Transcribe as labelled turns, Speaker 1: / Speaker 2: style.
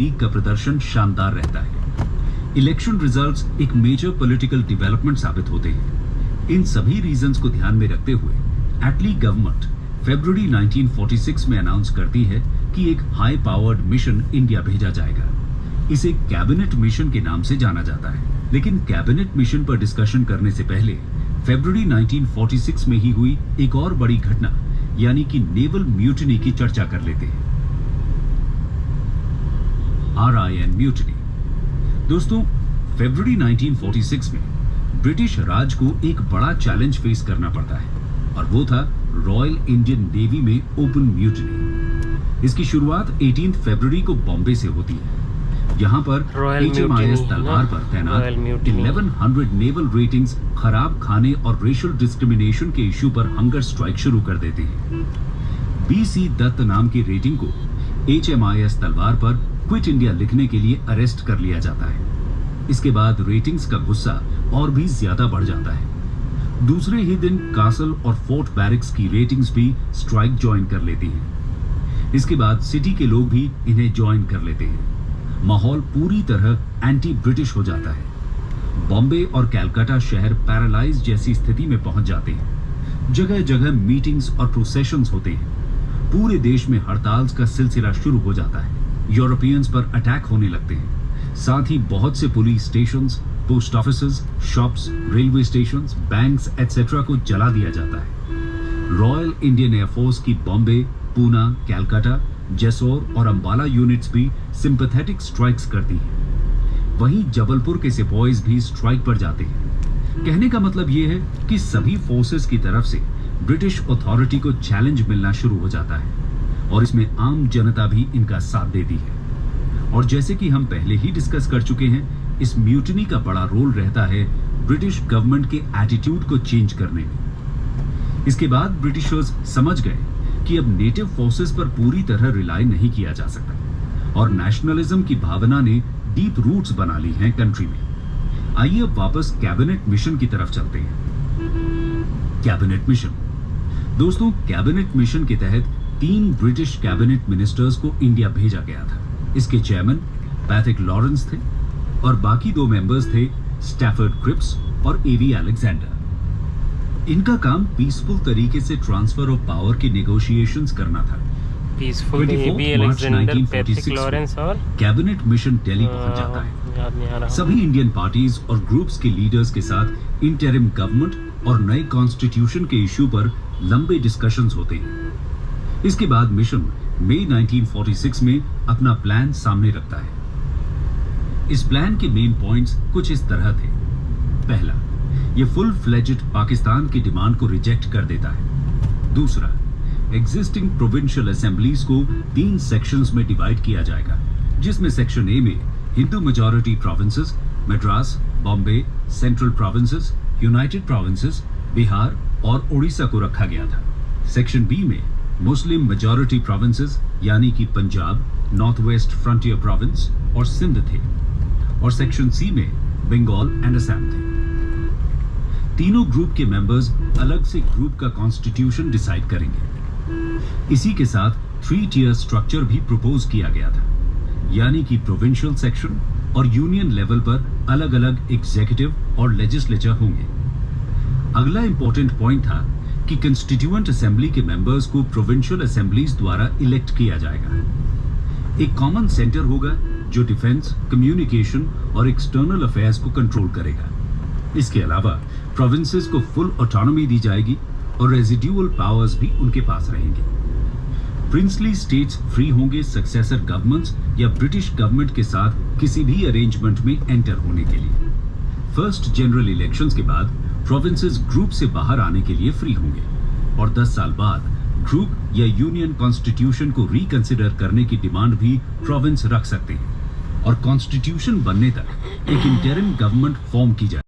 Speaker 1: League का प्रदर्शन शानदार रहता है। इलेक्शन रिजल्ट्स एक मेजर पॉलिटिकल डेवलपमेंट साबित होते हैं। इन सभी रीजंस को ध्यान में रखते हुए एटली गवर्नमेंट फरवरी 1946 में अनाउंस करती है कि एक हाई पावर्ड मिशन इंडिया भेजा जाएगा। इसे कैबिनेट मिशन के नाम से जाना जाता है, लेकिन कैबिनेट मिशन पर डिस्कशन करने से पहले फरवरी 1946 में ही हुई एक और बड़ी घटना यानी कि नेवल म्यूटिनी की चर्चा कर लेते हैं। RIN mutiny. दोस्तों, फरवरी 1946 में ब्रिटिश राज को एक बड़ा चैलेंज फेस करना पड़ता है और वो था रॉयल इंडियन नेवी में ओपन म्यूटिनी। इसकी शुरुआत 18 फरवरी को बॉम्बे से होती है। यहाँ पर HMIS तलवार पर तैनात 1100 नेवल रेटिंग्स खराब खाने और रेशियल डिस्क्रिमिनेशन के इश्यू पर हंगर स्ट्राइक शुरू कर देते हैं। BC दत्त नाम की रेटिंग को HMIS तलवार पर क्विट इंडिया लिखने के लिए अरेस्ट कर लिया जाता है। इसके बाद रेटिंग्स का गुस्सा और भी ज्यादा बढ़ जाता है। दूसरे ही दिन कासल और फोर्ट बैरिक्स की रेटिंग्स भी स्ट्राइक ज्वाइन कर लेती हैं। इसके बाद सिटी के लोग भी इन्हें ज्वाइन कर लेते हैं। माहौल पूरी तरह एंटी ब्रिटिश हो जाता है। बॉम्बे और कैलकाटा शहर पैरालाइज जैसी स्थिति में पहुंच जाते हैं। जगह जगह मीटिंग्स और प्रोसेशंस होते हैं। पूरे देश में हड़ताल का सिलसिला शुरू हो जाता है। यूरोपियंस पर अटैक होने लगते हैं। साथ ही बहुत से police stations, post offices, shops, railway stations, banks etcetera को जला दिया जाता है। रॉयल इंडियन एयरफोर्स की बॉम्बे, पूना, कैलकाटा, जैसोर और अंबाला यूनिट्स भी सिंपैथेटिक स्ट्राइक्स करती हैं। वहीं जबलपुर के सिपॉइज भी स्ट्राइक पर जाते हैं। कहने का मतलब ये है कि सभी फोर्सेस की तरफ से ब्रिटिश अथॉरिटी को चैलेंज मिलना शुरू हो जाता है और इसमें आम जनता भी इनका साथ देती है। और जैसे कि हम पहले ही डिस्कस कर चुके हैं, इस म्यूटिनी का बड़ा रोल रहता है ब्रिटिश गवर्नमेंट के एटीट्यूड को चेंज करने में। इसके बाद ब्रिटिशर्स समझ गए कि अब नेटिव फोर्सेस पर पूरी तरह रिलाई नहीं किया जा सकता और नेशनलिज्म की भावना ने डीप रूट्स बना ली हैं कंट्री में। आइए अब वापस कैबिनेट मिशन की तरफ चलते हैं। Cabinet mission. दोस्तों, कैबिनेट मिशन के तहत 3 ब्रिटिश कैबिनेट मिनिस्टर्स को इंडिया भेजा गया था। इसके चेयरमैन पैथिक लॉरेंस थे और बाकी 2 मेंबर्स थे स्टैफर्ड क्रिप्स और AV अलेक्जेंडर। इनका काम पीसफुल तरीके से ट्रांसफर ऑफ पावर के नेगोशिएशंस करना था।
Speaker 2: 24 मार्च 1946
Speaker 1: और कैबिनेट मिशन दिल्ली पहुंच जाता है। सभी इंडियन पार्टीज और ग्रुप्स के लीडर्स के साथ इंटरिम गवर्नमेंट और नए कॉन्स्टिट्यूशन के इश्यू पर लंबे डिस्कशंस होते हैं। इसके बाद मिशन मई 1946 में अपना प्लान सामने रखता है। इस प्लान के मेन पॉइंट्स कुछ इस तरह थे। पहला, ये फुल फ्लेजेड पाकिस्तान की डिमांड को रिजेक्ट कर देता है। दूसरा, एग्जिस्टिंग प्रोविंशियल असेंबलीज को 3 सेक्शंस में डिवाइड किया जाएगा, जिसमें सेक्शन ए में Hindu majority provinces, Madras, Bombay, central provinces, United provinces, Bihar और उड़ीसा को रखा गया था। सेक्शन बी में मुस्लिम मेजॉरिटी प्रोविंसेस यानी कि Punjab, north west frontier province और सिंध थे और सेक्शन सी में बंगाल एंड असम थे। तीनों ग्रुप के मेंबर्स अलग से ग्रुप का कॉन्स्टिट्यूशन डिसाइड करेंगे। इसी के साथ 3 टियर स्ट्रक्चर भी प्रपोज किया गया था, यानी कि प्रोविंशियल सेक्शन और यूनियन लेवल पर अलग अलग एग्जीक्यूटिव और लेजिस्लेचर होंगे। अगला इंपॉर्टेंट पॉइंट था कि कंस्टिट्यूएंट असेंबली के मेंबर्स को प्रोविंशियल असेंबलीज द्वारा इलेक्ट किया जाएगा। एक कॉमन सेंटर होगा जो डिफेंस, कम्युनिकेशन और एक्सटर्नल अफेयर्स को कंट्रोल करेगा। इसके अलावा प्रोविंसेस को फुल ऑटोनॉमी दी जाएगी और रेजिड्यूअल पावर्स भी उनके पास रहेंगे। प्रिंसली स्टेट्स फ्री होंगे सक्सेसर गवर्नमेंट्स या ब्रिटिश गवर्नमेंट के साथ किसी भी अरेंजमेंट में एंटर होने के लिए। फर्स्ट जनरल इलेक्शंस के बाद प्रोविंसेस ग्रुप से बाहर आने के लिए फ्री होंगे और 10 साल बाद ग्रुप या यूनियन कॉन्स्टिट्यूशन को रिकंसिडर करने की डिमांड भी प्रोविंस रख सकते हैं और कॉन्स्टिट्यूशन बनने तक एक इंटरिम गवर्नमेंट फॉर्म की जाए।